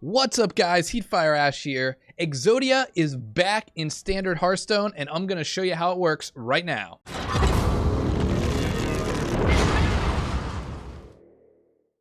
What's up, guys? Heatfireash here. Exodia is back in standard Hearthstone, and I'm going to show you how it works right now.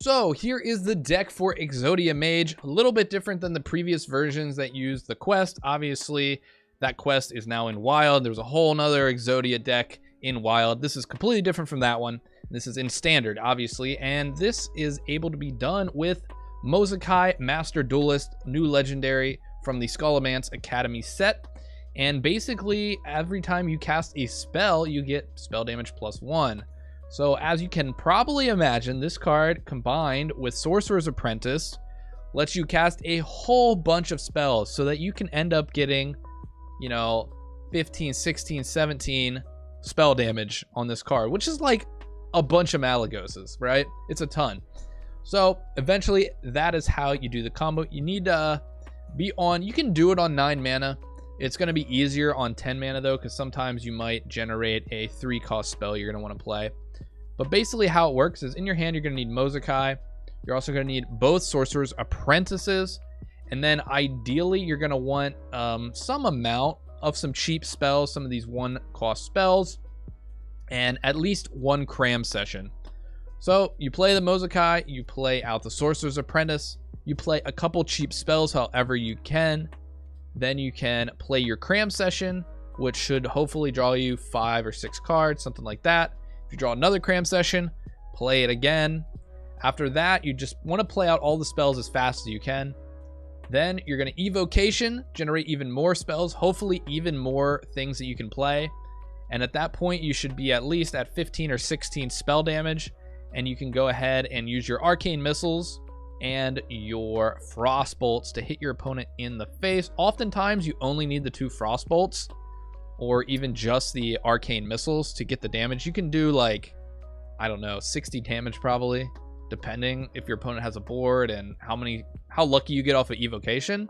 So here is the deck for Exodia Mage. A little bit different than the previous versions that used the quest. Obviously, that quest is now in Wild. There's a whole nother Exodia deck in Wild. This is completely different from that one. This is in standard, obviously, and this is able to be done with MOZAKI Master Duelist, new legendary from the Scholomance Academy set. And basically, every time you cast a spell, you get spell damage +1. So as you can probably imagine, this card combined with Sorcerer's Apprentice lets you cast a whole bunch of spells so that you can end up getting, 15, 16, 17 spell damage on this card, which is like a bunch of Malagoses, right? It's a ton. So eventually that is how you do the combo. You need to be on, you can do it on 9 mana. It's going to be easier on 10 mana though, because sometimes you might generate a 3-cost spell you're going to want to play. But basically how it works is in your hand, you're going to need MOZAKI. You're also going to need both Sorcerer's Apprentices. And then ideally you're going to want some amount of some cheap spells, some of these 1-cost spells, and at least 1 Cram Session. So you play the MOZAKI, you play out the Sorcerer's Apprentice, you play a couple cheap spells however you can. Then you can play your Cram Session, which should hopefully draw you 5 or 6 cards, something like that. If you draw another Cram Session, play it again. After that, you just want to play out all the spells as fast as you can. Then you're going to Evocation, generate even more spells, hopefully even more things that you can play. And at that point, you should be at least at 15 or 16 spell damage. And you can go ahead and use your Arcane Missiles and your Frostbolts to hit your opponent in the face. Oftentimes, you only need the 2 Frostbolts or even just the Arcane Missiles to get the damage. You can do like, 60 damage probably, depending if your opponent has a board and how lucky you get off of Evocation.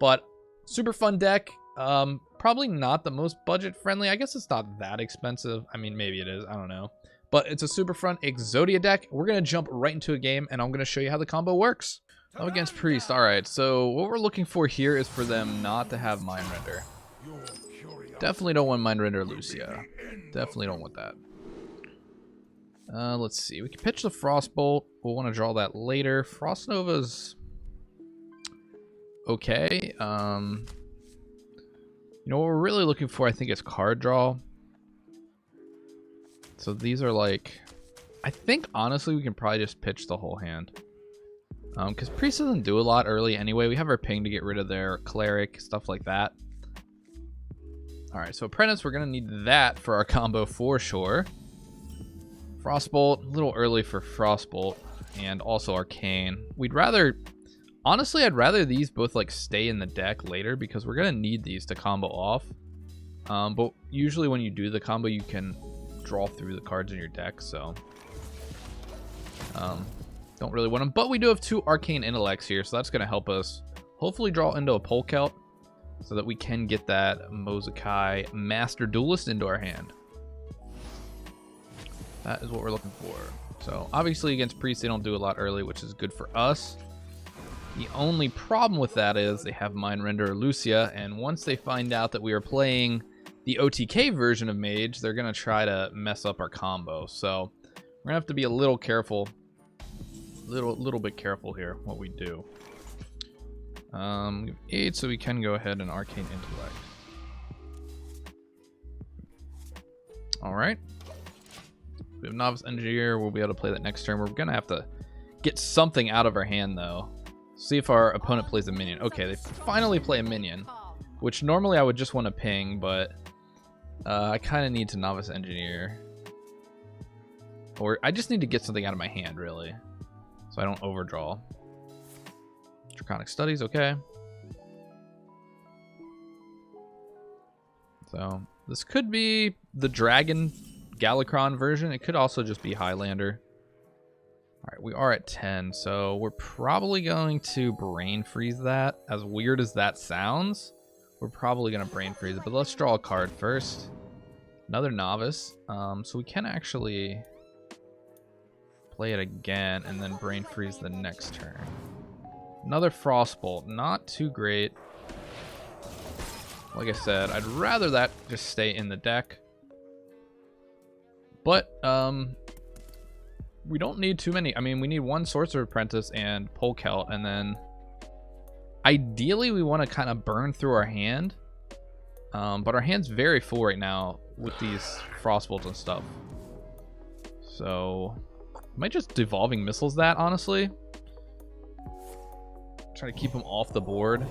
But super fun deck. Probably not the most budget friendly. I guess it's not that expensive. I mean, maybe it is. I don't know. But it's a super fun Exodia deck. We're going to jump right into a game, and I'm going to show you how the combo works. Oh, against Priest. All right, so what we're looking for here is for them not to have Mind Render. Definitely don't want Mind Render Lucia. Definitely don't want that. Let's see. We can pitch the Frostbolt. We'll want to draw that later. Frost Nova's okay. What we're really looking for, I think, is card draw. So these are like, I think honestly we can probably just pitch the whole hand. Because Priest doesn't do a lot early anyway. We have our ping to get rid of their Cleric, stuff like that. Alright, so Apprentice, we're going to need that for our combo for sure. Frostbolt, a little early for Frostbolt. And also Arcane. Honestly, I'd rather these both like stay in the deck later because we're going to need these to combo off. But usually when you do the combo, you can draw through the cards in your deck, so don't really want them. But we do have 2 Arcane Intellects here, so that's going to help us hopefully draw into a Polkelt so that we can get that MOZAKI Master Duelist into our hand. That is what we're looking for. So obviously against Priest they don't do a lot early, which is good for us. The only problem with that is they have Mind Render Lucia, and once they find out that we are playing the OTK version of Mage, they're going to try to mess up our combo. So we're going to have to be a little careful. Little bit careful here what we do. 8, so we can go ahead and Arcane Intellect. Alright. We have Novice Engineer. We'll be able to play that next turn. We're going to have to get something out of our hand, though. See if our opponent plays a minion. Okay, they finally play a minion, which normally I would just want to ping, but I kind of need to Novice Engineer. Or I just need to get something out of my hand, really, so I don't overdraw. Draconic Studies, okay. So this could be the Dragon Galakron version. It could also just be Highlander. All right, we are at 10, so we're probably going to Brain Freeze that. As weird as that sounds, we're probably going to Brain Freeze it, but let's draw a card first. Another Novice. So we can actually play it again and then Brain Freeze the next turn. Another Frostbolt. Not too great. Like I said, I'd rather that just stay in the deck. But, we don't need too many. I mean, we need one Sorcerer Apprentice and Polkelt, and then ideally we want to kind of burn through our hand. But our hand's very full right now with these Frostbolts and stuff. So, I might just Devolving Missiles that, honestly. Try to keep them off the board.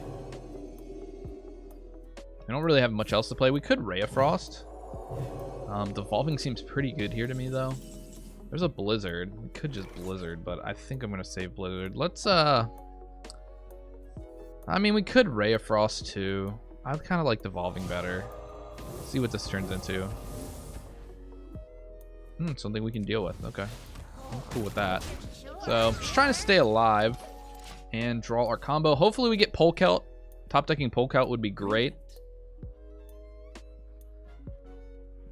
I don't really have much else to play. We could Ray of Frost. Devolving seems pretty good here to me, though. There's a Blizzard. We could just Blizzard, but I think I'm going to save Blizzard. Let's, I mean, we could Ray of Frost, too. I kind of like Devolving better. Let's see what this turns into. Something we can deal with. Okay. I'm cool with that. So, just trying to stay alive and draw our combo. Hopefully we get Polkelt. Top decking Polkelt would be great.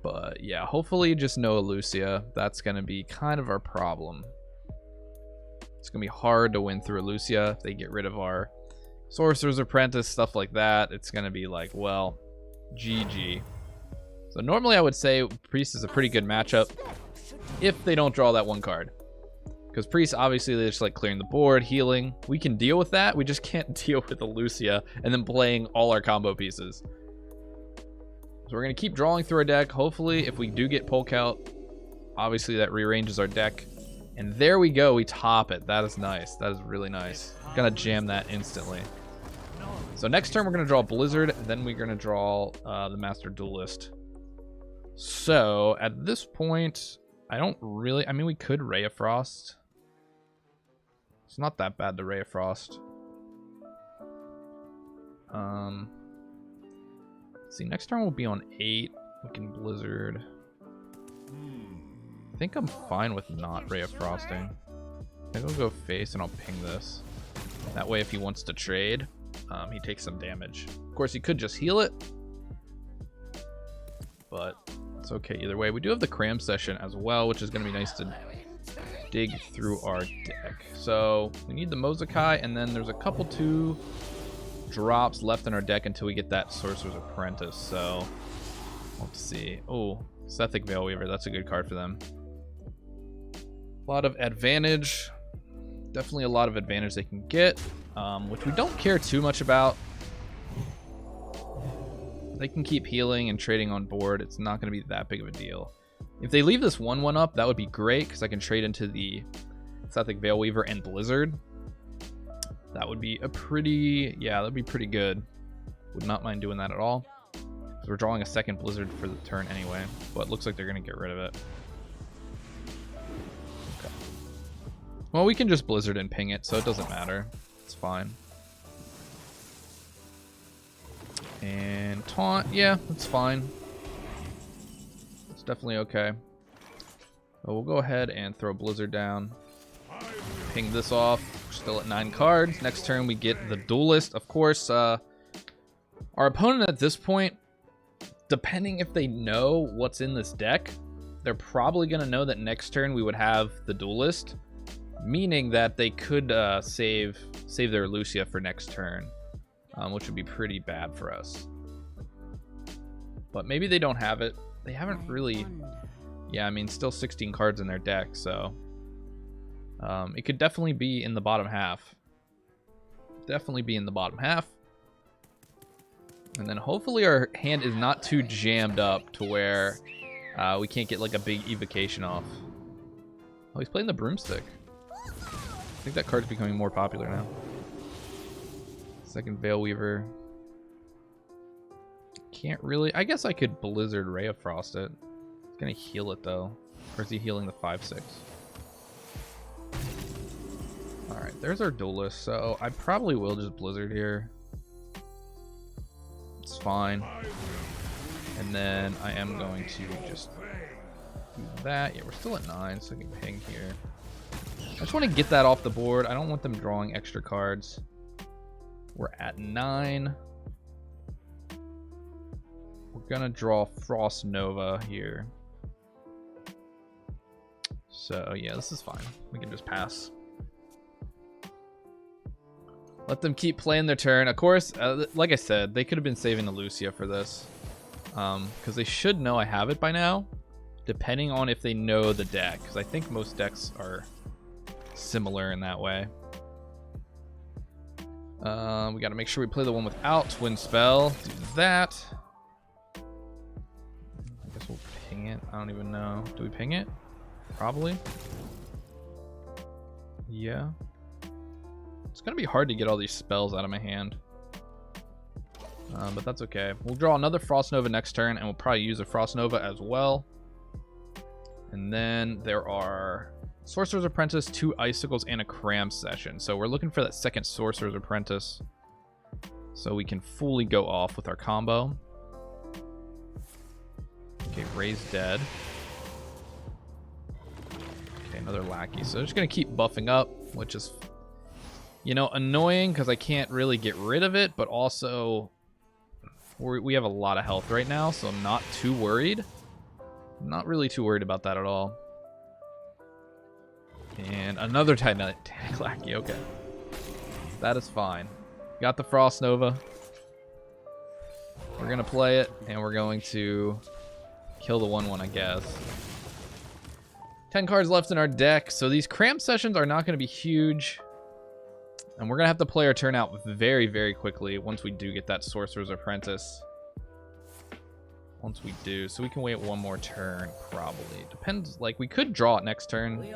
But yeah, hopefully just no Elucia. That's going to be kind of our problem. It's going to be hard to win through Elucia if they get rid of our Sorcerer's Apprentice, stuff like that. It's going to be like, well, GG. So normally I would say Priest is a pretty good matchup if they don't draw that one card. Because Priest, obviously, they're just like clearing the board, healing. We can deal with that. We just can't deal with Elucia and then playing all our combo pieces. So we're going to keep drawing through our deck. Hopefully, if we do get Polkelt, obviously that rearranges our deck. And there we go. We top it. That is nice. That is really nice. Gonna jam that instantly. So next turn, we're going to draw Blizzard. Then we're going to draw the Master Duelist. So at this point, I don't really... I mean, we could Ray of Frost. It's not that bad to Ray of Frost. Let's see, next turn we'll be on 8. We can Blizzard. I think I'm fine with not Ray of Frosting. I think I'll go face and I'll ping this. That way if he wants to trade, he takes some damage. Of course, he could just heal it. But it's okay either way. We do have the Cram Session as well, which is going to be nice to dig through our deck. So we need the MOZAKI, and then there's a couple 2 drops left in our deck until we get that Sorcerer's Apprentice. So let's see. Oh, Sethic Veilweaver. That's a good card for them. A lot of advantage. Definitely a lot of advantage they can get, which we don't care too much about. They can keep healing and trading on board. It's not going to be that big of a deal. If they leave this 1/1 up, that would be great because I can trade into the Sethic Veilweaver and Blizzard. That would be a pretty... yeah, that would be pretty good. Would not mind doing that at all. So we're drawing a second Blizzard for the turn anyway, but it looks like they're going to get rid of it. Okay. Well, we can just Blizzard and ping it, so it doesn't matter. It's fine. And taunt, yeah, that's fine. It's definitely okay. So we'll go ahead and throw Blizzard down. Ping this off. We're still at 9 cards. Next turn we get the Duelist. Of course, our opponent at this point, depending if they know what's in this deck, they're probably going to know that next turn we would have the Duelist, meaning that they could save their Elucia for next turn. Which would be pretty bad for us. But maybe they don't have it. They haven't really... yeah, I mean, still 16 cards in their deck, so... it could definitely be in the bottom half. Definitely be in the bottom half. And then hopefully our hand is not too jammed up to where we can't get like a big evocation off. Oh, he's playing the Broomstick. I think that card's becoming more popular now. Second Veilweaver. Can't really... I guess I could Blizzard Ray of Frost it. It's gonna heal it though. Or is he healing the 5/6? Alright, there's our Duelist. So I probably will just Blizzard here. It's fine. And then I am going to just do that. Yeah, we're still at 9, so I can ping here. I just want to get that off the board. I don't want them drawing extra cards. We're at 9. We're gonna draw Frost Nova here. So yeah, this is fine. We can just pass. Let them keep playing their turn. Of course, like I said, they could have been saving the Lucia for this. Because they should know I have it by now. Depending on if they know the deck. Because I think most decks are similar in that way. We got to make sure we play the one without Twin Spell. Do that. I guess we'll ping it. I don't even know. Do we ping it? Probably. Yeah. It's going to be hard to get all these spells out of my hand. But that's okay. We'll draw another Frost Nova next turn, and we'll probably use a Frost Nova as well. And then there are Sorcerer's Apprentice, 2 Icicles, and a Cram Session. So we're looking for that second Sorcerer's Apprentice so we can fully go off with our combo. Okay, Raise Dead. Okay, another Lackey. So they're just going to keep buffing up, which is, you know, annoying because I can't really get rid of it, but also we have a lot of health right now, so I'm not too worried. I'm not really too worried about that at all. And another Titanic Lackey, okay. That is fine. Got the Frost Nova. We're going to play it, and we're going to kill the 1/1, I guess. 10 cards left in our deck, so these Cram Sessions are not going to be huge. And we're going to have to play our turn out very, very quickly once we do get that Sorcerer's Apprentice. Once we do. So we can wait one more turn, probably. Depends, like, we could draw it next turn.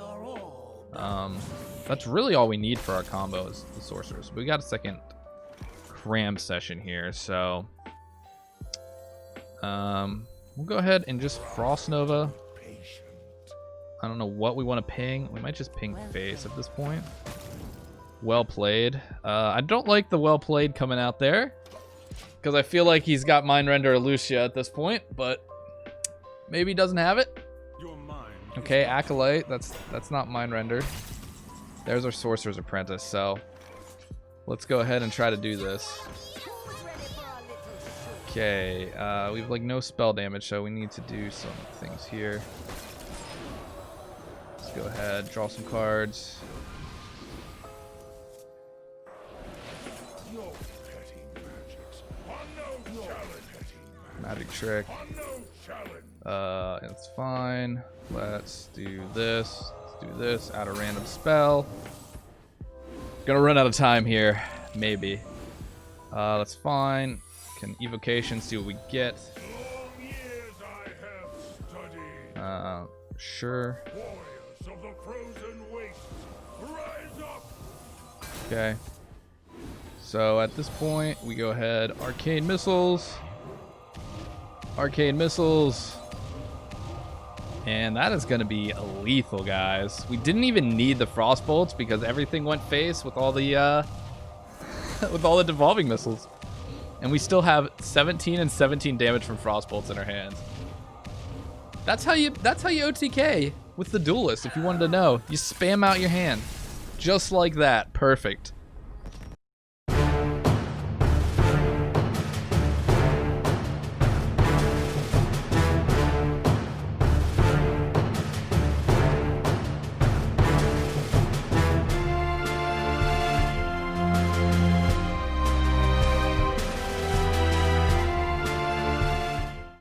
That's really all we need for our combo is the Sorcerers. We got a second Cram Session here, so... we'll go ahead and just Frost Nova. I don't know what we want to ping. We might just ping face at this point. Well played. I don't like the well played coming out there because I feel like he's got Mind Render or Lucia at this point, but maybe he doesn't have it. Okay, Acolyte. That's not Mind Render. There's our Sorcerer's Apprentice. So let's go ahead and try to do this. Okay, we have like no spell damage, so we need to do some things here. Let's go ahead, draw some cards. Magic Trick. It's fine. Let's do this. Let's do this. Add a random spell. Gonna run out of time here. Maybe. That's fine. Can Evocation, see what we get. Sure. Okay. So at this point, we go ahead. Arcane Missiles. Arcane Missiles. And that is going to be lethal, guys. We didn't even need the Frostbolts because everything went face with all the with all the Devolving Missiles. And we still have 17 and 17 damage from Frostbolts in our hands. That's how you OTK with the Duelist, if you wanted to know. You spam out your hand. Just like that. Perfect.